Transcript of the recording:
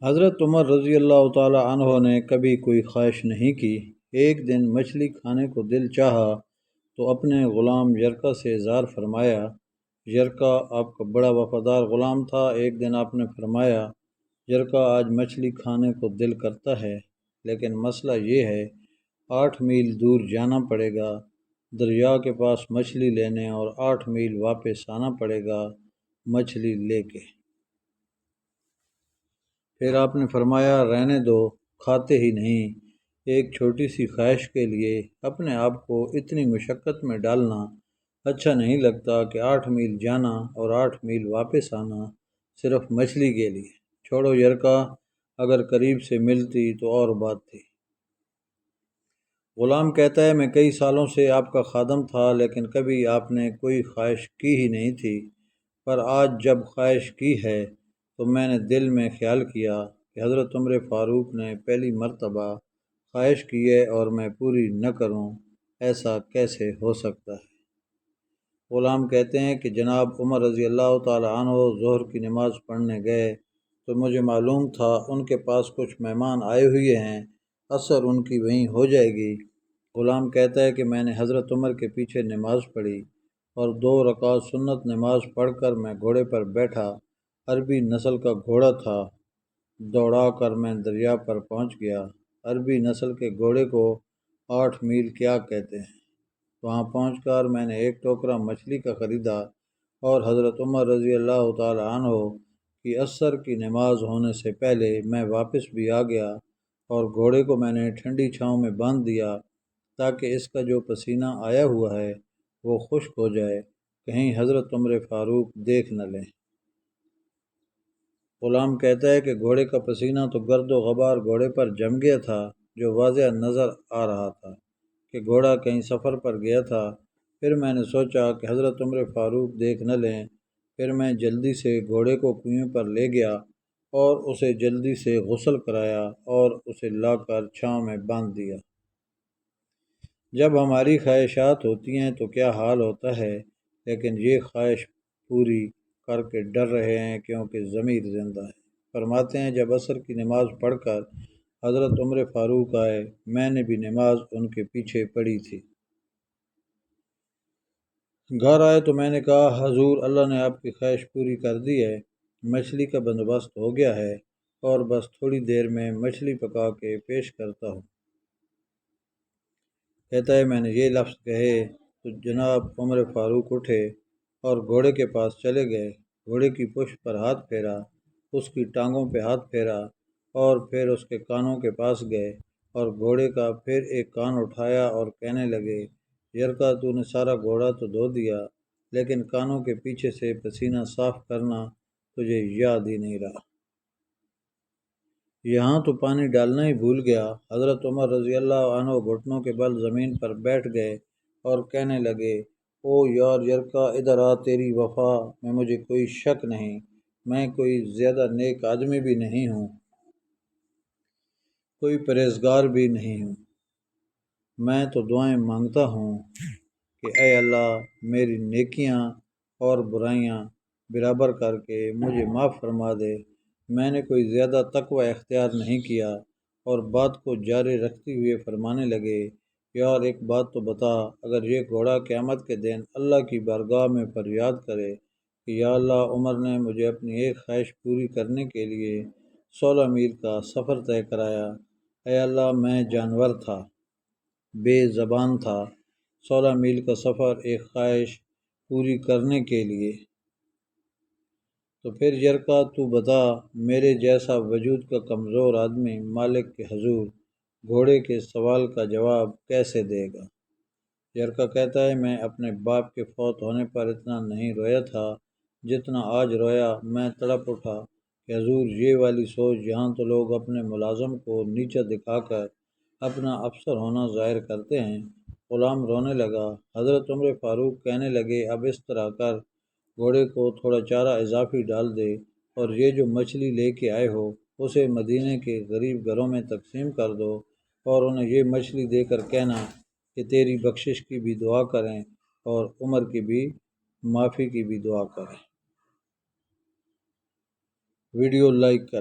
حضرت عمر رضی اللہ تعالی عنہ نے کبھی کوئی خواہش نہیں کی۔ ایک دن مچھلی کھانے کو دل چاہا تو اپنے غلام یرکا سے اظہار فرمایا۔ یرکا آپ کا بڑا وفادار غلام تھا۔ ایک دن آپ نے فرمایا، یرکا آج مچھلی کھانے کو دل کرتا ہے، لیکن مسئلہ یہ ہے 8 میل دور جانا پڑے گا دریا کے پاس مچھلی لینے، اور 8 میل واپس آنا پڑے گا مچھلی لے کے۔ پھر آپ نے فرمایا، رہنے دو، کھاتے ہی نہیں۔ ایک چھوٹی سی خواہش کے لیے اپنے آپ کو اتنی مشقت میں ڈالنا اچھا نہیں لگتا کہ 8 میل جانا اور 8 میل واپس آنا صرف مچھلی کے لیے۔ چھوڑو یرکا، اگر قریب سے ملتی تو اور بات تھی۔ غلام کہتا ہے، میں کئی سالوں سے آپ کا خادم تھا، لیکن کبھی آپ نے کوئی خواہش کی ہی نہیں تھی، پر آج جب خواہش کی ہے تو میں نے دل میں خیال کیا کہ حضرت عمر فاروق نے پہلی مرتبہ خواہش کی ہے اور میں پوری نہ کروں، ایسا کیسے ہو سکتا ہے؟ غلام کہتے ہیں کہ جناب عمر رضی اللہ تعالی عنہ ظہر کی نماز پڑھنے گئے تو مجھے معلوم تھا ان کے پاس کچھ مہمان آئے ہوئے ہیں، عصر ان کی وہیں ہو جائے گی۔ غلام کہتا ہے کہ میں نے حضرت عمر کے پیچھے نماز پڑھی اور 2 رکعت سنت نماز پڑھ کر میں گھوڑے پر بیٹھا۔ عربی نسل کا گھوڑا تھا، دوڑا کر میں دریا پر پہنچ گیا۔ عربی نسل کے گھوڑے کو 8 میل کیا کہتے ہیں؟ وہاں پہنچ کر میں نے ایک ٹوکرا مچھلی کا خریدا اور حضرت عمر رضی اللہ تعالی عنہ کی عصر کی نماز ہونے سے پہلے میں واپس بھی آ گیا، اور گھوڑے کو میں نے ٹھنڈی چھاؤں میں باندھ دیا تاکہ اس کا جو پسینہ آیا ہوا ہے وہ خشک ہو جائے، کہیں حضرت عمر فاروق دیکھ نہ لیں۔ غلام کہتا ہے کہ گھوڑے کا پسینہ تو گرد و غبار گھوڑے پر جم گیا تھا، جو واضح نظر آ رہا تھا کہ گھوڑا کہیں سفر پر گیا تھا۔ پھر میں نے سوچا کہ حضرت عمر فاروق دیکھ نہ لیں، پھر میں جلدی سے گھوڑے کو کنویں پر لے گیا اور اسے جلدی سے غسل کرایا اور اسے لا کر چھاؤں میں باندھ دیا۔ جب ہماری خواہشات ہوتی ہیں تو کیا حال ہوتا ہے، لیکن یہ خواہش پوری کر کے ڈر رہے ہیں کیونکہ ضمیر زندہ ہے۔ فرماتے ہیں، جب عصر کی نماز پڑھ کر حضرت عمر فاروق آئے، میں نے بھی نماز ان کے پیچھے پڑھی تھی۔ گھر آئے تو میں نے کہا، حضور اللہ نے آپ کی خواہش پوری کر دی ہے، مچھلی کا بندوبست ہو گیا ہے اور بس تھوڑی دیر میں مچھلی پکا کے پیش کرتا ہوں۔ کہتا ہے، میں نے یہ لفظ کہے تو جناب عمر فاروق اٹھے اور گھوڑے کے پاس چلے گئے، گھوڑے کی پشت پر ہاتھ پھیرا، اس کی ٹانگوں پہ ہاتھ پھیرا اور پھر اس کے کانوں کے پاس گئے اور گھوڑے کا پھر ایک کان اٹھایا اور کہنے لگے، یرکا تو نے سارا گھوڑا تو دھو دیا، لیکن کانوں کے پیچھے سے پسینہ صاف کرنا تجھے یاد ہی نہیں رہا۔ یہاں تو پانی ڈالنا ہی بھول گیا۔ حضرت عمر رضی اللہ عنہ گھٹنوں کے بل زمین پر بیٹھ گئے اور کہنے لگے، او یار یرکا، ادھر آ، تیری وفا میں مجھے کوئی شک نہیں، میں کوئی زیادہ نیک آدمی بھی نہیں ہوں، کوئی پرہیزگار بھی نہیں ہوں، میں تو دعائیں مانگتا ہوں کہ اے اللہ میری نیکیاں اور برائیاں برابر کر کے مجھے معاف فرما دے۔ میں نے کوئی زیادہ تقوی اختیار نہیں کیا، اور بات کو جاری رکھتے ہوئے فرمانے لگے، یار ایک بات تو بتا، اگر یہ گھوڑا قیامت کے دن اللہ کی بارگاہ میں فریاد کرے کہ یا اللہ عمر نے مجھے اپنی ایک خواہش پوری کرنے کے لیے 16 میل کا سفر طے کرایا، اے اللہ میں جانور تھا، بے زبان تھا، 16 میل کا سفر ایک خواہش پوری کرنے کے لیے، تو پھر یرکا تو بتا، میرے جیسا وجود کا کمزور آدمی مالک کے حضور گھوڑے کے سوال کا جواب کیسے دے گا؟ یرکا کہتا ہے، میں اپنے باپ کے فوت ہونے پر اتنا نہیں رویا تھا جتنا آج رویا۔ میں تڑپ اٹھا کہ حضور یہ والی سوچ، یہاں تو لوگ اپنے ملازم کو نیچا دکھا کر اپنا افسر ہونا ظاہر کرتے ہیں۔ غلام رونے لگا۔ حضرت عمر فاروق کہنے لگے، اب اس طرح کر، گھوڑے کو تھوڑا چارہ اضافی ڈال دے اور یہ جو مچھلی لے کے آئے ہو اسے مدینے کے غریب گھروں میں تقسیم کر دو، اور انہیں یہ مچھلی دے کر کہنا کہ تیری بخشش کی بھی دعا کریں اور عمر کی بھی معافی کی بھی دعا کریں۔ ویڈیو لائک کریں۔